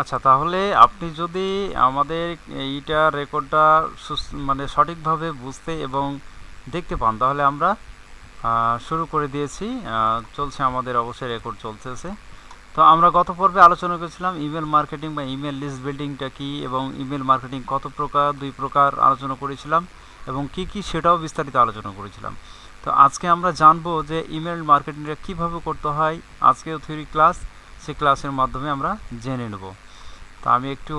আচ্ছা, তাহলে আপনি যদি আমাদের এইটা রেকর্ডটা মানে সঠিকভাবে বুঝতে এবং দেখতে পান, তাহলে আমরা শুরু করে দিয়েছি। চলছে আমাদের, অবশ্যই রেকর্ড চলতেছে। তো আমরা গত পর্বে আলোচনা করেছিলাম ইমেল মার্কেটিং বা ইমেল লিস্ট বিল্ডিংটা কি, এবং ইমেল মার্কেটিং কত প্রকার, দুই প্রকার আলোচনা করেছিলাম, এবং কি কি সেটাও বিস্তারিত আলোচনা করেছিলাম। তো আজকে আমরা জানবো যে ইমেল মার্কেটিংটা কিভাবে করতে হয়। আজকেও থিওরি ক্লাস, সেই ক্লাসের মাধ্যমে আমরা জেনে নেব। তো আমি একটু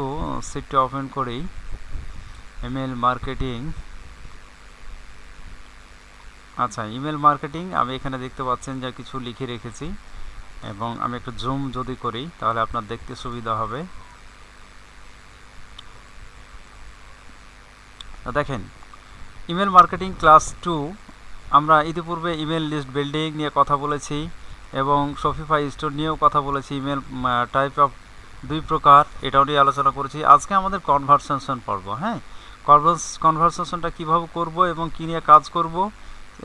সিটটা ওপেন করি। ইমেল মার্কেটিং, আচ্ছা, ইমেল মার্কেটিং আমি এখানে দেখতে পাচ্ছেন যে কিছু লিখে রেখেছি, এবং আমি একটু জুম যদি করি তাহলে আপনার দেখতে সুবিধা হবে। দেখেন, ইমেল মার্কেটিং ক্লাস 2 আমরা ইতিপূর্বে ইমেল লিস্ট বিল্ডিং নিয়ে কথা বলেছি, এবং শপিফাই স্টোর নিয়েও কথা বলেছি। ইমেল টাইপ অফ দুই প্রকার, এটাও নিয়ে আলোচনা করেছি। আজকে আমাদের কনভারসেশন পর্ব। হ্যাঁ, কনভারসেশনটা কিভাবে করব এবং কী নিয়ে কাজ করব,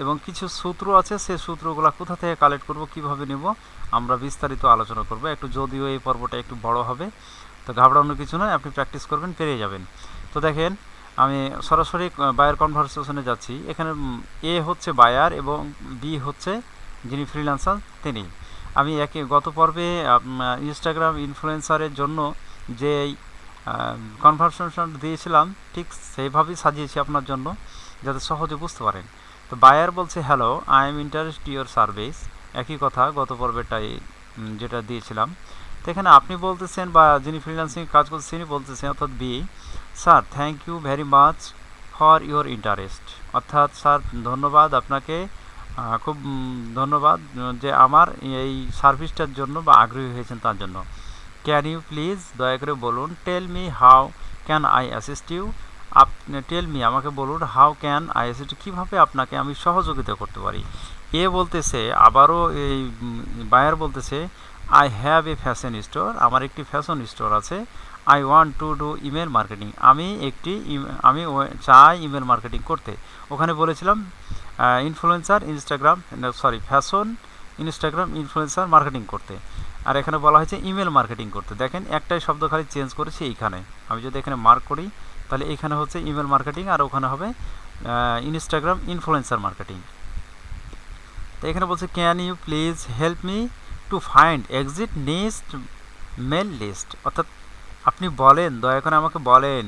এবং কিছু সূত্র আছে, সেই সূত্রগুলো কোথা থেকে কালেক্ট করব, কিভাবে নেব, আমরা বিস্তারিত আলোচনা করব। একটু যদিও এই পর্বটা একটু বড় হবে, তো ঘাবড়ানোর কিছু নয়, আপনি প্র্যাকটিস করবেন, পেরে যাবেন। তো দেখেন, আমি সরাসরি বায়ার কনভারসেশনে যাচ্ছি। এখানে এ হচ্ছে বায়ার এবং বি হচ্ছে যিনি ফ্রিল্যান্সার তিনি। আমি গত পর্বে ইনস্টাগ্রাম ইনফ্লুয়েন্সারের জন্য যে কনভারসেশন দিয়েছিলাম, ঠিক সেইভাবেই সাজিয়েছি আপনার জন্য, যাতে সহজে বুঝতে পারেন। তো বায়ার বলছে, hello, I am interest your service. একই কথা গত পর্বেটাই যেটা দিয়েছিলাম। তো এখানে আপনি বলতেছেন, বা যিনি ফ্রিল্যান্সিং কাজ করছেন তিনি বলতেছেন, অর্থাৎ বি, sir thank you very much for your interest. অর্থাৎ স্যার ধন্যবাদ আপনাকে, খুব ধন্যবাদ যে আমার এই সার্ভিসটার জন্য বা আগ্রহী হয়েছেন তার জন্য। ক্যান ইউ প্লিজ, দয়া করে বলুন, tell me how can I assist you. আপনি টেল মি, আমাকে বলুন, হাউ ক্যান আই অ্যাসিস্ট, কীভাবে আপনাকে আমি সহযোগিতা করতে পারি। এ বলতেছে, আবারও এই বায়ার বলতেছে, I have a fashion store, আমার একটি ফ্যাশন স্টোর আছে। I want to do email marketing, আমি চাই ইমেল মার্কেটিং করতে। ওখানে বলেছিলাম influencer Instagram, sorry, fashion Instagram influencer marketing করতে। আর এখানে বলা হয়েছে ইমেল মার্কেটিং করতে। দেখেন, একটাই শব্দ খালি চেঞ্জ করেছি এইখানে। আমি যদি এখানে মার্ক করি, তাহলে এখানে হচ্ছে ইমেল মার্কেটিং, আর ওখানে হবে ইনস্টাগ্রাম ইনফ্লুয়েন্সার মার্কেটিং। তো এখানে বলছে, can you please help me to find exit next mail list. অর্থাৎ আপনি বলেন, দয়া করে আমাকে বলেন,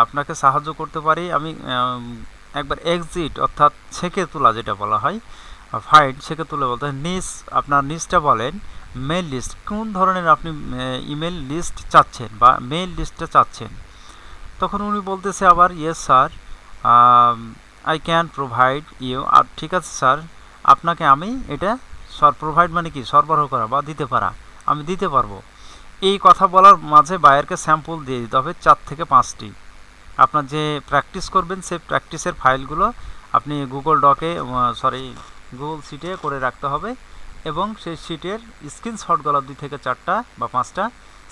আপনাকে সাহায্য করতে পারি আমি একবার এক্সিট, অর্থাৎ ছেঁকে তোলা যেটা বলা হয়, ফাইন্ড ছেঁকে তুলে বলতে হয় নিস, আপনার নিসটা বলেন, মেল লিস্ট, কোন ধরনের আপনি ইমেল লিস্ট চাচ্ছেন বা মেল লিস্টটা চাচ্ছেন। তখন উনি বলতেছে আবার, yes sir, I can provide you. আর ঠিক আছে স্যার, আপনাকে আমি এটা প্রোভাইড মানে কি, সরবরাহ করা বা দিতে পারা, আমি দিতে পারবো। এই কথা বলার মাঝে বায়ারকে স্যাম্পল দিয়ে দিতে হবে 4 থেকে 5টি। আপনার যে প্র্যাকটিস করবেন সেই প্র্যাকটিসের ফাইলগুলো আপনি গুগল ডকে, গুগল শিটে করে রাখতে হবে, এবং সেই শিটের স্ক্রিনশটগুলো 2 থেকে 4টা বা 5টা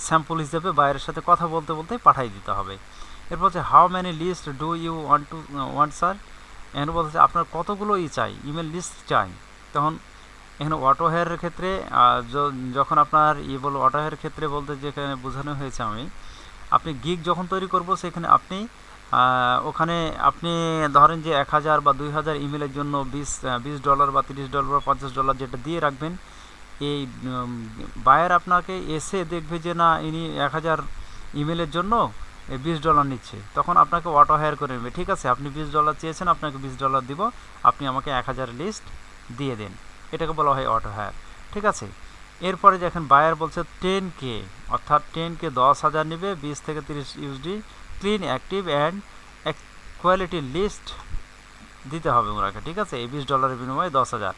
স্যাম্পল হিসেবে বায়ারের সাথে কথা বলতে বলতে পাঠিয়ে দিতে হবে। এরপর হচ্ছে, how many list do you want sir. এখানে বলতে আপনার কতগুলো চাই, ইমেল লিস্ট চাই। তখন এখানে অটো হায়ারের ক্ষেত্রে, যখন আপনার বলবো অটো হায়ারের ক্ষেত্রে বলতে যেখানে বোঝানো হয়েছে, আপনি গিগ যখন তৈরি করব, সেখানে আপনি ওখানে আপনি ধরেন যে 1000 বা 2000 ইমেলের জন্য $20 বা $30 বা $50 যেটা দিয়ে রাখবেন। এই বায়ার আপনাকে এসে দেখবে যে না, ইনি 1000 ইমেলের জন্য $20 নিচ্ছে, তখন আপনাকে অটো হায়ার করে নেবে। ঠিক আছে, আপনি $20 চেয়েছেন, আপনাকে $20 দিব, আপনি আমাকে 1000 লিস্ট দিয়ে দেন। এটাকে বলা হয় অটো হায়ার। ঠিক আছে, এরপরে দেখেন বায়ার বলছে 10K, অর্থাৎ 10K 10,000 নেবে, 20 থেকে 30 USD clean active and quality list দিতে হবে ওনাকে। ঠিক আছে, এই $20 বিনিময়ে 10,000।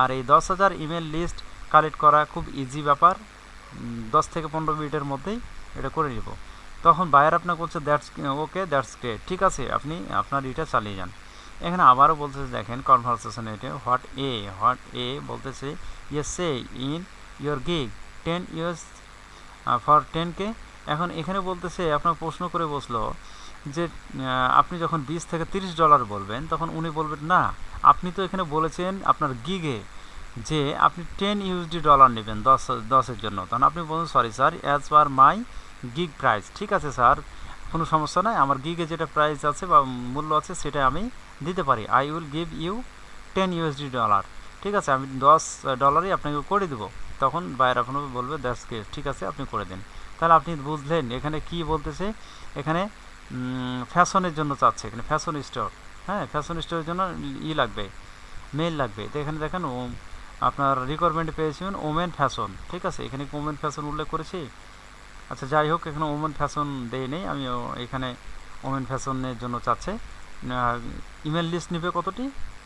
আর এই 10,000 ইমেল লিস্ট কালেক্ট করা খুব ইজি ব্যাপার, 10 থেকে 15 মিনিটের মধ্যেই এটা করে নিব। তখন বায়ার আপনাকে বলছে, দ্যাটস ওকে, দ্যাটস গ্রেট, ঠিক আছে, আপনি আপনার এটা চালিয়ে যান। এখানে আবারও বলতেছে, দেখেন কনভারসেশনে এটা হোয়াট এ বলতেছে, yes say in your gig 10 US for 10K। এখন এখানে বলতেছে, আপনার প্রশ্ন করে বসলো যে আপনি যখন $20 থেকে $30 বলবেন, তখন উনি বলবেন, না, আপনি তো এখানে বলেছেন আপনার গিগে যে আপনি $10 নেবেন 10-এর জন্য। তখন আপনি বলুন, sorry sir, as per my gig price. ঠিক আছে স্যার, কোনো সমস্যা নাই, আমার গিগে যেটা প্রাইস আছে বা মূল্য আছে সেটা আমি দিতে পারি। I will give you $10। ঠিক আছে, আমি $10 আপনাকে করে দেবো। তখন বায়ার আপনাকে বলবে দ্যাটস গ্রেট, ঠিক আছে আপনি করে দিন। তাহলে আপনি বুঝলেন এখানে কি বলতেছে, এখানে ফ্যাশনের জন্য চাচ্ছে, এখানে ফ্যাশন স্টোর। হ্যাঁ, ফ্যাশন স্টোরের জন্য লাগবে, মেল লাগবে। তো এখানে দেখেন আপনার রিকোয়ারমেন্ট পেয়েছেন ওমেন ফ্যাশন। ঠিক আছে, এখানে ওমেন ফ্যাশন উল্লেখ করেছি। আচ্ছা যাই হোক, এখানে ওমেন ফ্যাশন দেই নেই আমি, এখানে ওমেন ফ্যাশনের জন্য চাচ্ছে। ইমেল লিস্ট নেবে কতটি?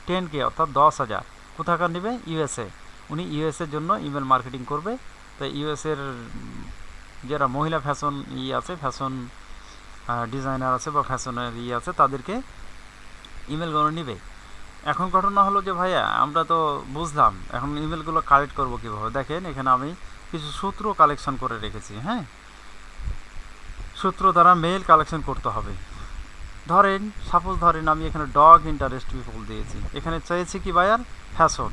10K, অর্থাৎ 10,000। কোথাকার নেবে? ইউএসএ। উনি ইউএসএর জন্য ইমেল মার্কেটিং করবে। তো ইউএসএর যারা মহিলা ফ্যাশন আছে, ফ্যাশন ডিজাইনার আছে বা ফ্যাশনের আছে, তাদেরকে ইমেলগুলো নেবে। এখন ঘটনা হলো যে ভাইয়া আমরা তো বুঝলাম, এখন ইমেলগুলো কালেক্ট করবো কীভাবে। দেখেন এখানে আমি কিছু সূত্র কালেকশন করে রেখেছি। হ্যাঁ, সূত্র দ্বারা মেল কালেকশন করতে হবে। সাপোজ ধরেন আমি এখানে ডগ ইন্টারেস্ট পিপল দিয়েছি, এখানে চাইছি কি বায়ার? ফ্যাশন।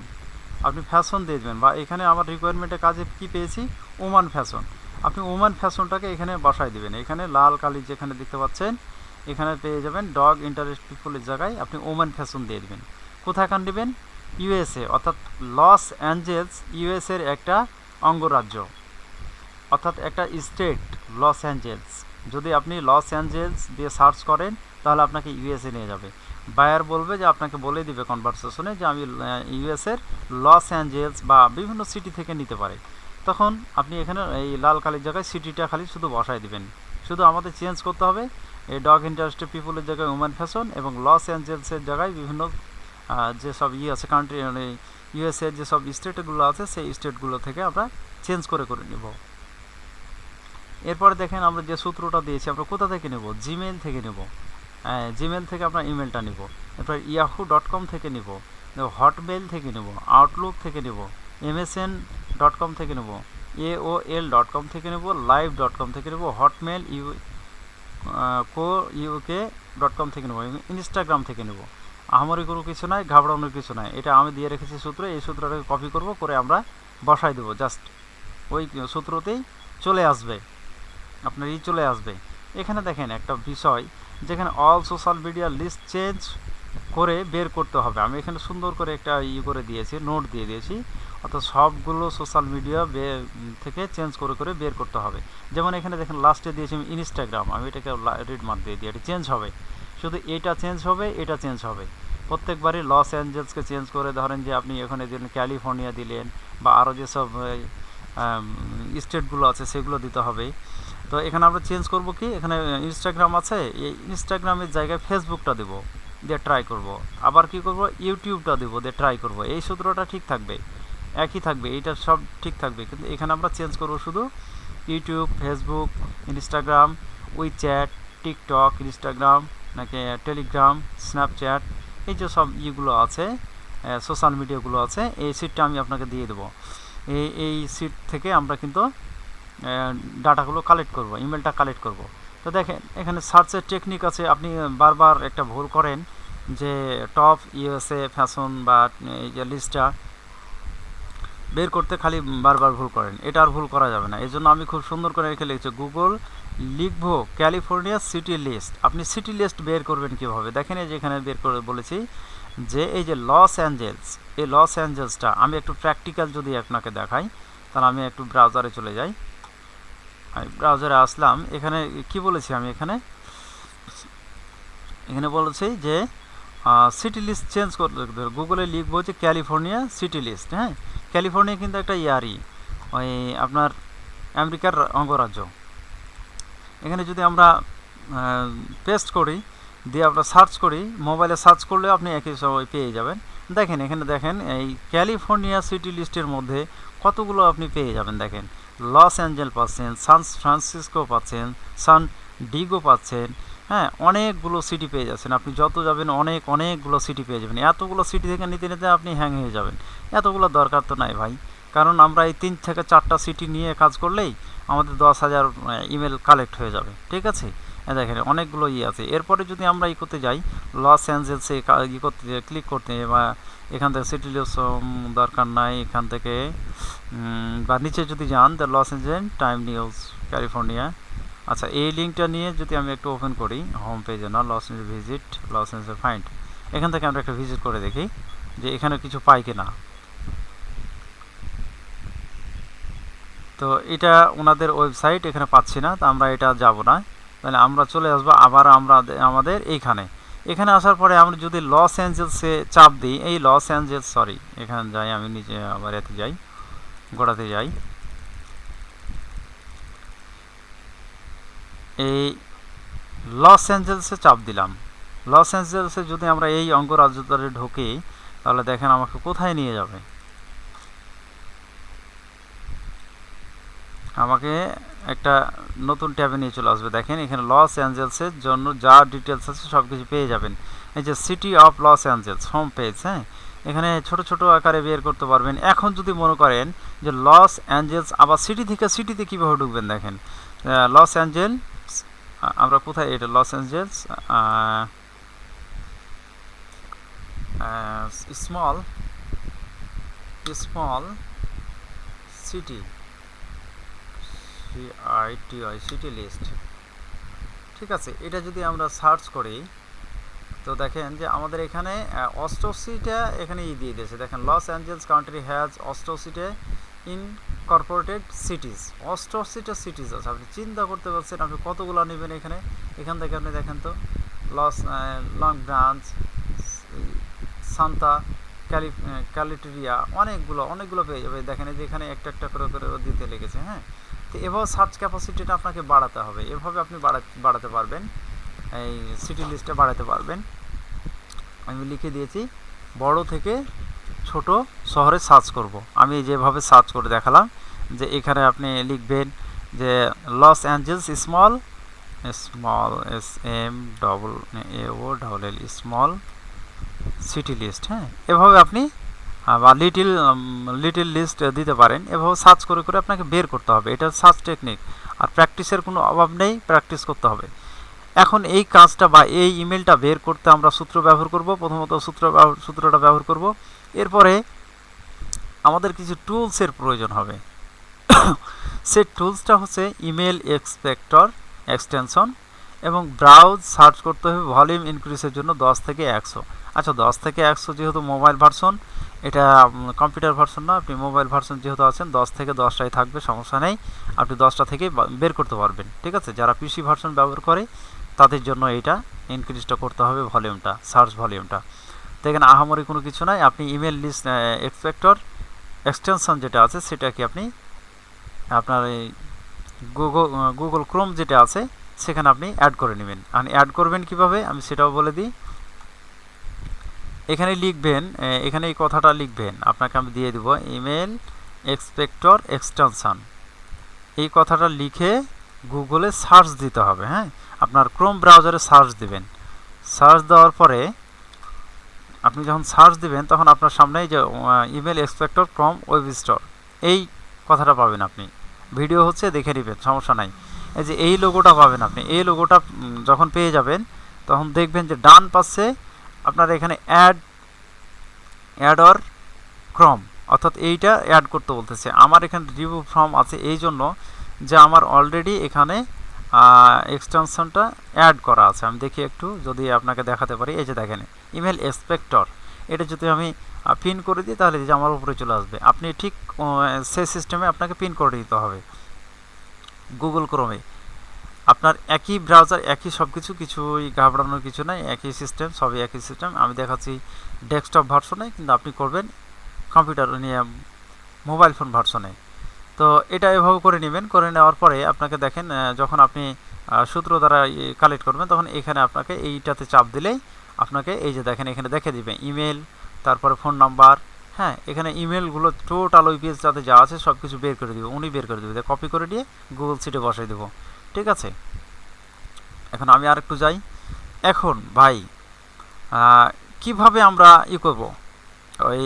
আপনি ফ্যাশন দিয়ে দেবেন, বা এখানে আমার রিকোয়ারমেন্টের কাজে কি পেয়েছি? Oman fashion. আপনি ওমান ফ্যাশনটাকে এখানে বসায় দেবেন। এখানে লাল কালি যেখানে দেখতে পাচ্ছেন, এখানে পেয়ে যাবেন ডগ ইন্টারেস্ট পিপলের জায়গায় আপনি ওমান ফ্যাশন দিয়ে দেবেন। কোথাকার নেবেন? ইউএসএ, অর্থাৎ লস অ্যাঞ্জেলস ইউএসএর একটা অঙ্গরাজ্য, অর্থাৎ একটা স্টেট লস অ্যাঞ্জেলস। যদি আপনি লস অ্যাঞ্জেলস দিয়ে সার্চ করেন তাহলে আপনাকে ইউএসএ নিয়ে যাবে। বায়ার বলবে যে আপনাকে বলে দিবে কনভারসেশনে যে আমি ইউএসএর লস অ্যাঞ্জেলস বা বিভিন্ন সিটি থেকে নিতে পারে। তখন আপনি এখানে এই লাল কালির জায়গায় সিটিটা খালি শুধু বসায় দিবেন। শুধু আমাদের চেঞ্জ করতে হবে, এই ডগ ইন্টারেস্টেড পিপলের জায়গায় ওম্যান ফ্যাশন, এবং লস অ্যাঞ্জেলসের জায়গায় বিভিন্ন যেসব আছে কান্ট্রি, মানে ইউএসএর যেসব স্টেটগুলো আছে সেই স্টেটগুলো থেকে আমরা চেঞ্জ করে নেব। এরপরে দেখেন আমরা যে সূত্রটা দিয়েছি আমরা কোথা থেকে নেব? জিমেল থেকে নেব। জিমেল থেকে আমরা ইমেলটা নেব। এরপর yahoo.com থেকে নেব, হটমেল থেকে নেব, আউটলুক থেকে নেব, msn.com থেকে নেব, aol.com থেকে নেব, live.com থেকে নেব, হটমেল uk.com থেকে নেব, ইনস্টাগ্রাম থেকে নেব। আমারই কোনো কিছু নাই, ঘাবড়ানোর কিছু নাই, এটা আমি দিয়ে রেখেছি সূত্র। এই সূত্রটাকে কপি করব, করে আমরা বসাই দেবো। জাস্ট ওই সূত্রতেই চলে আসবে, আপনার চলে আসবে। এখানে দেখেন একটা বিষয়, যেখানে all social media list change করে বের করতে হবে। আমি এখানে সুন্দর করে একটা করে দিয়েছি, নোট দিয়ে দিয়েছি, অর্থাৎ সবগুলো সোশ্যাল মিডিয়া থেকে চেঞ্জ করে করে বের করতে হবে। যেমন এখানে দেখেন লাস্টে দিয়েছি আমি ইনস্টাগ্রাম, আমি এটাকে রেড মার্ক দিয়ে দিই, এটা চেঞ্জ হবে। শুধু এটা চেঞ্জ হবে, এটা চেঞ্জ হবে। প্রত্যেকবারই লস অ্যাঞ্জেলসকে চেঞ্জ করে ধরেন যে আপনি এখানে দিলেন ক্যালিফোর্নিয়া দিলেন, বা আরও যেসব স্টেটগুলো আছে সেগুলো দিতে হবে। তো এখানে আমরা চেঞ্জ করব কি, এখানে ইনস্টাগ্রাম আছে, এই ইনস্টাগ্রামের জায়গায় ফেসবুকটা দেবো, দিয়ে ট্রাই করব। আবার কি করব? ইউটিউবটা দেবো, দিয়ে ট্রাই করব। এই সূত্রটা ঠিক থাকবে, একই থাকবে, এইটা সব ঠিক থাকবে, কিন্তু এখানে আমরা চেঞ্জ করব শুধু YouTube, Facebook, Instagram, WeChat, TikTok, Instagram, নাকি টেলিগ্রাম, স্ন্যাপচ্যাট, এই যে সব ইগুলো আছে, সোশ্যাল মিডিয়াগুলো আছে, এই সিটটা আমি আপনাকে দিয়ে দেবো। এই সিট থেকে আমরা কিন্তু ডাটাগুলো কালেক্ট করব, ইমেলটা কালেক্ট করব। তো দেখেন এখানে সার্চের টেকনিক আছে। আপনি বারবার একটা ভুল করেন যে টপ ইউএসএ ফ্যাশন বা এই যে লিস্টটা বের করতে খালি বারবার ভুল করেন, এটা আর ভুল করা যাবে না। এই জন্য আমি খুব সুন্দর করে রেখে লিখছি, গুগল লিখবো ক্যালিফোর্নিয়া সিটি লিস্ট। আপনি সিটি লিস্ট বের করবেন কীভাবে? দেখেন এই যে এখানে বের করে বলেছি যে এই যে লস অ্যাঞ্জেলস, এই লস অ্যাঞ্জেলসটা আমি একটু প্র্যাকটিক্যাল যদি আপনাকে দেখাই, তাহলে আমি একটু ব্রাউজারে চলে যাই। আমি ব্রাউজারে আসলাম, এখানে কি বলেছি আমি এখানে বলেছি যে সিটি লিস্ট চেঞ্জ করতে, গুগলে লিখবো যে ক্যালিফোর্নিয়া সিটি লিস্ট। হ্যাঁ, ক্যালিফোর্নিয়া কিন্তু একটা ইয়ারই ওই আপনার আমেরিকার অঙ্গরাজ্য। এখানে যদি আমরা পেস্ট করি, দিয়ে আমরা সার্চ করি, মোবাইলে সার্চ করলে আপনি একই সময় পেয়ে যাবেন। দেখেন এখানে দেখেন এই ক্যালিফোর্নিয়া সিটি লিস্টের মধ্যে কতগুলো আপনি পেয়ে যাবেন। দেখেন লস অ্যাঞ্জেল পাচ্ছেন, সান ফ্রান্সিসকো পাচ্ছেন, সান ডিগো পাচ্ছেন, হ্যাঁ অনেকগুলো সিটি পেয়ে যাচ্ছেন। আপনি যত যাবেন অনেকগুলো সিটি পেয়ে যাবেন। এতগুলো সিটি থেকে নিতে নিতে আপনি হ্যাং হয়ে যাবেন। এতগুলো দরকার তো নাই ভাই, কারণ আমরা এই 3 থেকে 4টা সিটি নিয়ে কাজ করলেই আমাদের 10,000 ইমেল কালেক্ট হয়ে যাবে। ঠিক আছে, দেখেন অনেকগুলো আছে। এরপরে যদি আমরা করতে যাই, লস অ্যাঞ্জেলসে করতে ক্লিক করতে, বা এখান থেকে সিটি লিস্ট দরকার নাই, এখান থেকে বা নিচে যদি যান, the Los Angeles time news California, আচ্ছা, এই লিঙ্কটা নিয়ে যদি আমি একটু ওপেন করি হোম পেজে, না Los Angeles visit, Los Angeles find, এখান থেকে আমরা একটা ভিজিট করে দেখি যে এখানে কিছু পাই কিনা। তো এটা ওনাদের ওয়েবসাইট, এখানে পাচ্ছি না, তো আমরা এটা যাব না। তাহলে আমরা চলে আসবো আবার আমাদের এখানে আসার পরে আমরা যদি লস অ্যাঞ্জেলসে চাপ দিই, এই লস অ্যাঞ্জেলস, সরি এখানে যাই, আমি নিচে আবার এতে যাই, গোড়াতে যাই, এই লস অ্যাঞ্জেলসে চাপ দিলাম। লস অ্যাঞ্জেলসে যদি আমরা এই অঙ্গরাজ্যটারে ঢুকি, তাহলে দেখেন আমাকে কোথায় নিয়ে যাবে। আমাকে একটা নতুন ট্যাবে নিয়ে চলে আসবে। দেখেন এখানে লস অ্যাঞ্জেলসের জন্য যা ডিটেলস আছে সব কিছু পেয়ে যাবেন। এই যে city of Los Angeles home page, হ্যাঁ, এখানে ছোট ছোট আকারে বের করতে পারবেন। এখন যদি মনে করেন যে লস অ্যাঞ্জেলস, আবার সিটি থেকে সিটিতে কীভাবে ঢুকবেন, দেখেন লস অ্যাঞ্জেলস, আমরা কোথায়, এটা Los Angeles small city, city list, ঠিক আছে। এটা যদি আমরা সার্চ করি, তো দেখেন যে আমাদের এখানে 88টা এখানে দিয়ে দিয়েছে। দেখেন লস অ্যাঞ্জেলস কান্ট্রি হ্যাজ 88টা ইনকর্পোরেটেড সিটিজ, 88টা সিটিজ আছে। আপনি চিন্তা করতে পারছেন আপনি কতগুলো নেবেন এখান থেকে আপনি দেখেন তো, লং ব্রাঞ্চ, সান্তা ক্যালিটেরিয়া, অনেকগুলো পেয়ে যাবে। দেখেন এই যে এখানে একটা একটা করে দিতে লেগেছে, হ্যাঁ। তো এভাবে সার্চ ক্যাপাসিটিটা আপনাকে বাড়াতে হবে, এভাবে আপনি বাড়াতে পারবেন, এই সিটি লিস্টে বাড়াতে পারবেন। আমি লিখে দিয়েছি বড় থেকে ছোট শহরে সার্চ করব। আমি যেভাবে সার্চ করে দেখালাম যে এখানে আপনি লিখবেন যে Los Angeles small SMAOLL small city list, হ্যাঁ, এভাবে আপনি বা লিটিল লিস্ট দিতে পারেন। এভাবে সার্চ করে আপনাকে বের করতে হবে। এটা সার্চ টেকনিক, আর প্র্যাকটিসের কোনো অভাব নেই, প্র্যাকটিস করতে হবে। এখন এই কাজটা বা এই ইমেলটা বের করতে আমরা সূত্র ব্যবহার করব। প্রথমত সূত্রটা ব্যবহার করব, এরপরে আমাদের কিছু টুলসের প্রয়োজন হবে। সেই টুলসটা হচ্ছে ইমেল এক্সপেক্টর এক্সটেনশন, এবং ব্রাউজ সার্চ করতে হবে ভলিউম ইনক্রিজের জন্য 10 থেকে 100। আচ্ছা, 10 থেকে 100 যেহেতু মোবাইল ভার্সন, এটা কম্পিউটার ভার্সন না, আপনি মোবাইল ভার্সন যেহেতু আছেন 10 থেকে 10টাই থাকবে, সমস্যা নেই, আপনি 10টা থেকে বের করতে পারবেন, ঠিক আছে। যারা পিসি ভার্সন ব্যবহার করে তাদের জন্য এইটা ইনক্রিজটা করতে হবে, ভলিউমটা, সার্চ ভলিউমটা। তো এখানে আহামরি কোনো কিছু নাই, আপনি ইমেল লিস্ট এক্সপেক্টর এক্সটেনশন যেটা আছে সেটা কি আপনি আপনার এই গুগল ক্রোম যেটা আছে সেখানে আপনি অ্যাড করে নেবেন। আর অ্যাড করবেন কিভাবে আমি সেটাও বলে দিই। এখানে লিখবেন, এখানে এই কথাটা লিখবেন, আপনাকে আমি দিয়ে দেব ইমেল এক্সপেক্টর এক্সটেনশন, এই কথাটা লিখে গুগলে সার্চ দিতে হবে, হ্যাঁ। আপনার ক্রোম ব্রাউজারে সার্চ দিবেন। সার্চ দেওয়ার পরে আপনি যখন সার্চ দিবেন তখন আপনার সামনে যে ইমেল এক্সপেক্টর ক্রোম ওয়েব স্টোর, এই কথাটা পাবেন। আপনি ভিডিও হচ্ছে দেখে নেবেন, সমস্যা নাই। এই যে এই লোগোটা পাবেন আপনি, এই লোগোটা যখন পেয়ে যাবেন তখন দেখবেন যে ডান পাশে আপনার এখানে অ্যাড অর ক্রম, অর্থাৎ এইটা অ্যাড করতে বলতেছে। আমার এখানে রিমুভ ফ্রম আছে এই জন্য যে আমার অলরেডি এখানে এক্সটেনশনটা অ্যাড করা আছে। আমি দেখি একটু যদি আপনাকে দেখাতে পারি, এই যে দেখেন ইমেল এক্সপেক্টর, এটা যদি আমি পিন করে দিই তাহলে যে আমার উপরে চলে আসবে। আপনি ঠিক সেই সিস্টেমে আপনাকে পিন করে দিতে হবে গুগল ক্রোমে। আপনার একই ব্রাউজার, একই সব কিছুই ঘাবড়ানোর কিছু নাই, একই সিস্টেম, সবই একই সিস্টেম। আমি দেখাচ্ছি ডেস্কটপ ভার্সনে, কিন্তু আপনি করবেন কম্পিউটার নিয়ে মোবাইল ফোন ভার্সনে। তো এটা এভাবে করে নেবেন। করে নেওয়ার পরে আপনাকে দেখেন যখন আপনি সূত্র দ্বারা কালেক্ট করবেন তখন এখানে আপনাকে এইটাতে চাপ দিলেই আপনাকে এই যে দেখেন এখানে দেখে দিবে ইমেল, তারপরে ফোন নাম্বার, হ্যাঁ। এখানে ইমেলগুলো টোটাল ওই পেজটাতে যা আছে সব কিছু বের করে দেবে, উনি বের করে দেবে। কপি করে দিয়ে গুগল সিটে বসাই দেবো, ঠিক আছে। এখন আমি আর একটু যাই। এখন ভাই কিভাবে আমরা করব, ওই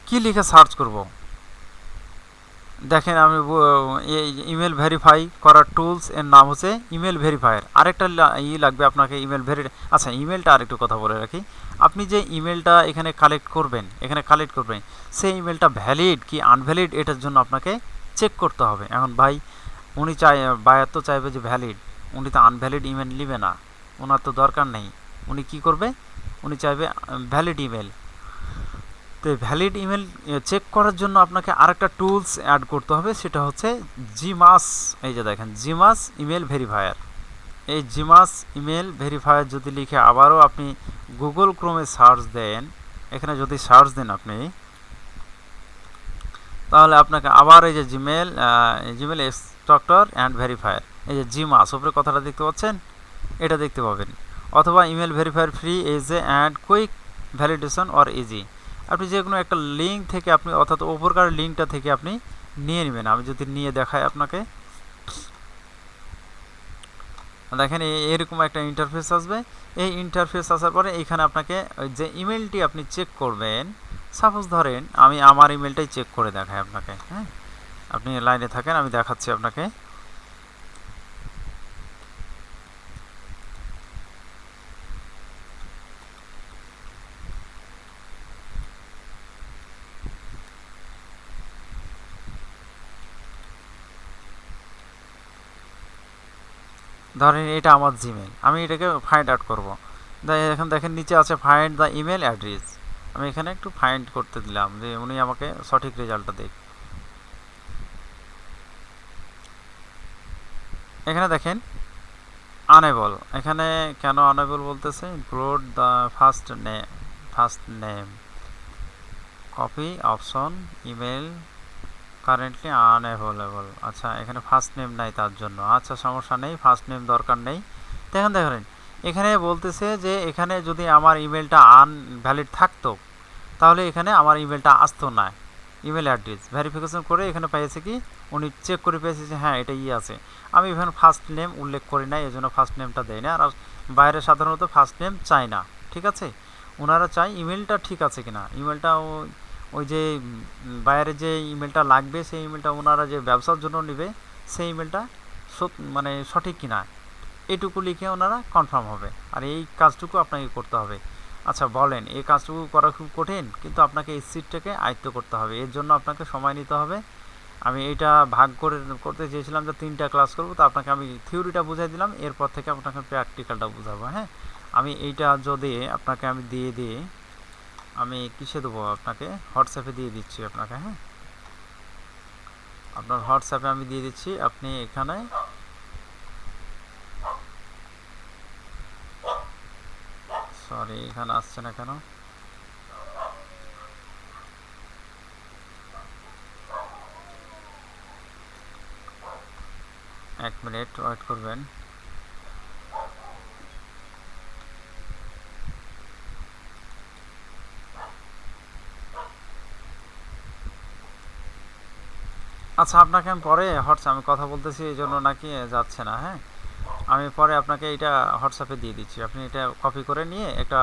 কি লিখে সার্চ করব, দেখেন আমি এই ইমেল ভেরিফাই করার টুলস এর নাম হচ্ছে ইমেল ভেরিফায়ার। আরেকটা লাগবে আপনাকে ইমেল আচ্ছা, ইমেলটা আরেকটু কথা বলে রাখি। আপনি যে ইমেলটা এখানে কালেক্ট করবেন সেই ইমেলটা ভ্যালিড কি আনভ্যালিড এটার জন্য আপনাকে চেক করতে হবে। এখন ভাই উনি চাই বায়ার তো চাইবে যে ভ্যালিড, উনি তো আনভ্যালিড ইমেল নেবে না, ওনার তো দরকার নেই। উনি কি করবে, উনি চাইবে ভ্যালিড ইমেল। তো ভ্যালিড ইমেল চেক করার জন্য আপনাকে আরেকটা টুলস অ্যাড করতে হবে, সেটা হচ্ছে জিমাস। এই যে দেখেন জিমাস ইমেল ভেরিফায়ার। এই জিমাস ইমেল ভেরিফায়ার যদি লিখে আবারও আপনি গুগল ক্রোমে সার্চ দেন, এখানে যদি সার্চ দেন আপনি, তাহলে আপনাকে আবার এই যে জিমেল এক্সট্রাক্টর অ্যান্ড ভেরিফায়ার, এই যে জিমাস উপরে কথাটা দেখতে পাচ্ছেন, এটা দেখতে পাবেন। অথবা email verifier free as a and quick validation or easy. আপনি যে কোনো একটা লিঙ্ক থেকে আপনি, অর্থাৎ ওপরকার লিঙ্কটা থেকে আপনি নিয়ে নেবেন। আমি যদি নিয়ে দেখাই আপনাকে, দেখেন এরকম একটা ইন্টারফেস আসবে। এই ইন্টারফেস আসার পরে এখানে আপনাকে যে ইমেলটি আপনি চেক করবেন, সাপোজ ধরেন আমি আমার ইমেলটাই চেক করে দেখাই আপনাকে। হ্যাঁ, আপনি লাইনে থাকেন, আমি দেখাচ্ছি আপনাকে। ধরেন এটা আমার জিমেল, আমি এটাকে ফাইন্ড আউট করবো। এখন দেখেন নিচে আছে ফাইন্ড দ্য ইমেল অ্যাড্রেস। আমি এখানে একটু ফাইন্ড করতে দিলাম যে উনি আমাকে সঠিক রেজাল্টটা দেখ। এখানে দেখেন আনেবল, এখানে কেন আনেবল বলতেছে, include the first name copy option email currently unavailable. আচ্ছা, এখানে ফার্স্ট নেম নাই তার জন্য, আচ্ছা সমস্যা নেই, ফার্স্ট নেম দরকার নেই। দেখেন দেখেন এখানে বলতেছে যে এখানে যদি আমার ইমেলটা আনভ্যালিড থাকতো তাহলে এখানে আমার ইমেলটা আসতো না। ইমেল অ্যাড্রেস ভেরিফিকেশন করে এখানে পেয়েছে কি, উনি চেক করে পেয়েছে যে হ্যাঁ এটাই আছে। আমি এখানে ফার্স্ট নেম উল্লেখ করি নাই, এই জন্য ফার্স্ট নেমটা দেয় না। আর বাইরে সাধারণত ফার্স্ট নেম চাই না, ঠিক আছে। ওনারা চাই ইমেলটা ঠিক আছে কিনা, ইমেলটা ওই যে বাইরে যে ইমেলটা লাগবে সেই ইমেলটা ওনারা যে ব্যবসার জন্য নেবে সেই ইমেলটা মানে সঠিক কিনা, এটুকু লিখে ওনারা কনফার্ম হবে। আর এই কাজটুকু আপনাকে করতে হবে। আচ্ছা বলেন, এই কাজটুকু করা খুব কঠিন, কিন্তু আপনাকে এই সিটটাকে আয়ত্ত করতে হবে, এর জন্য আপনাকে সময় নিতে হবে। আমি এইটা ভাগ করে করতে চেয়েছিলাম যে 3টা ক্লাস করব, তো আপনাকে আমি থিওরিটা বুঝাই দিলাম, এরপর থেকে আপনাকে প্র্যাকটিক্যালটা বুঝাবো। হ্যাঁ, আমি এইটা যদি আপনাকে আমি দিয়ে দিই, আমি কিসে দেবো আপনাকে, হোয়াটসঅ্যাপে দিয়ে দিচ্ছি আপনাকে। হ্যাঁ, আপনার হোয়াটসঅ্যাপে আমি দিয়ে দিচ্ছি, আপনি এখানে সরি এখানে আসছে না কেন, এক মিনিট ওয়েট করবেন। আচ্ছা, আপনাকে আমি পরে আমি কথা বলতেছি এই জন্য নাকি যাচ্ছে না। হ্যাঁ, আমি পরে আপনাকে এটা হোয়াটসঅ্যাপে দিয়ে দিচ্ছি, আপনি এটা কপি করে নিয়ে একটা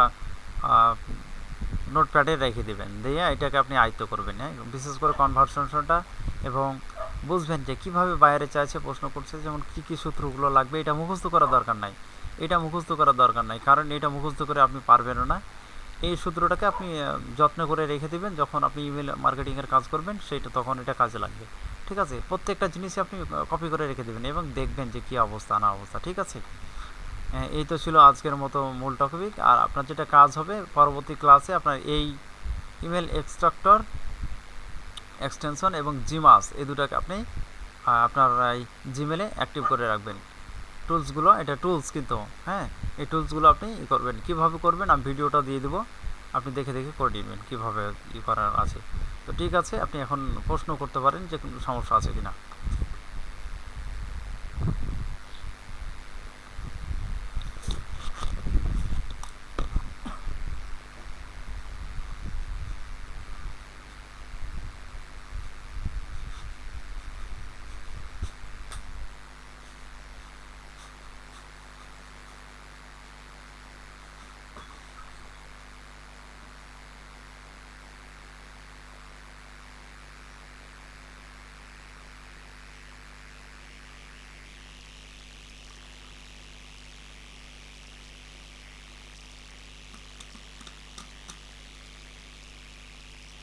নোটপ্যাডে রেখে দেবেন, দিয়ে এটাকে আপনি আয়ত্ত করবেন। হ্যাঁ, বিশেষ করে কনভার্সেশনটা, এবং বুঝবেন যে কীভাবে বাইরে চাইছে, প্রশ্ন করছে, যেমন কী কী সূত্রগুলো লাগবে। এটা মুখস্থ করার দরকার নাই, এটা মুখস্থ করার দরকার নাই, কারণ এটা মুখস্থ করে আপনি পারবেনও না। এই সূত্রটাকে আপনি যত্ন করে রেখে দেবেন, যখন আপনি ইমেল মার্কেটিংয়ের কাজ করবেন সেইটা তখন এটা কাজে লাগবে। ঠিক আছে, প্রত্যেকটা জিনিসই আপনি কপি করে রেখে দেবেন এবং দেখবেন যে কী অবস্থা না অবস্থা। ঠিক আছে, এই তো ছিল আজকের মতো মূল টপিক। আর আপনার যেটা কাজ হবে পরবর্তী ক্লাসে, আপনার এই ইমেল এক্সট্রাক্টর এক্সটেনশন এবং জিমাস এই দুটাকে আপনি আপনার এই জিমেলে অ্যাক্টিভ করে রাখবেন। টুলসগুলো, এটা টুলস কিন্তু, হ্যাঁ এই টুলসগুলো আপনি করবেন। কীভাবে করবেন আমি ভিডিওটা দিয়ে দেবো, আপনি দেখে দেখে করে নেবেন কীভাবে করার আছে। তো ঠিক আছে, আপনি এখন প্রশ্ন করতে পারেন যে কোনো সমস্যা আছে কিনা।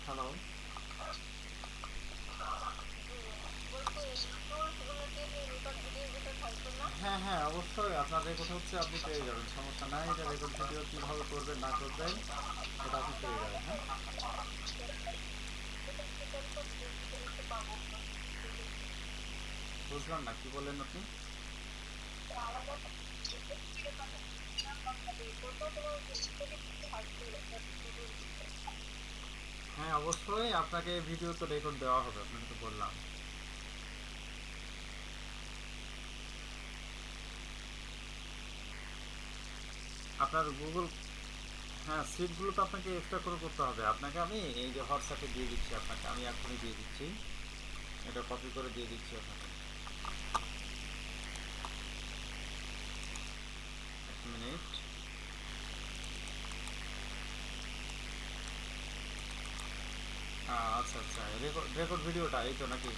হ্যালো। হ্যাঁ হ্যাঁ অবশ্যই আপনার রেকর্ড হচ্ছে, আপনি পেয়ে যাবেন, সমস্যা নাই। এটা রেকর্ড ভিডিও কীভাবে করবেন না করবেন এটা আপনি পেয়ে যাবেন। হ্যাঁ বুঝলাম না কি বললেন আপনি। হ্যাঁ অবশ্যই আপনাকে ভিডিও তো রেকর্ড দেওয়া হবে, আপনাকে তো বললাম। আপনার গুগল, হ্যাঁ সিটগুলো তো আপনাকে এক্সট্রা করে করতে হবে। আপনাকে আমি এই যে হোয়াটসঅ্যাপে দিয়ে দিচ্ছি, আপনাকে আমি এখনই দিয়ে দিচ্ছি, এটা কপি করে দিয়ে দিচ্ছি আপনাকে। এক মিনিট। আচ্ছা আচ্ছা, রেকর্ড রেকর্ড ভিডিওটা এই তো নাকি?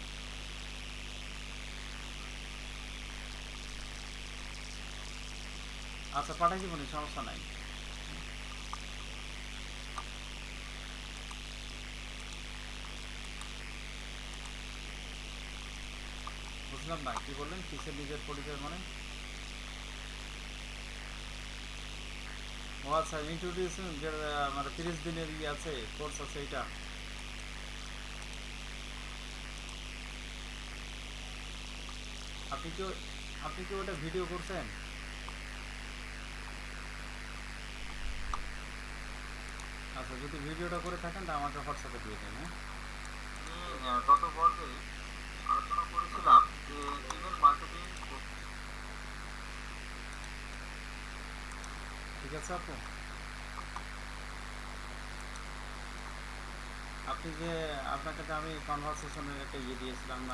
আচ্ছা পাঠাই দিবনি, সমস্যা নাই। বুঝলাম না কি বললেন, কিসের নিজের পরিচয় মানে? ও আচ্ছা, ইন্ট্রোডিউসিং যে মানে 30 দিনের ইয়ে আছে, কোর্স আছে এইটা। আপনি কি আপনি কি ওটা ভিডিও করছেন? আচ্ছা যদি ভিডিওটা করে থাকেন তা আমাকে হোয়াটসঅ্যাপে দিয়ে দেন। হ্যাঁ আমি গত পর্বে আলোচনা করেছিলাম যে ইমেল মার্কেটিং। ঠিক আছে আপু, আপনি যে আপনাকে তো আমি কনভারসেশনের একটা ইয়ে দিয়েছিলাম না,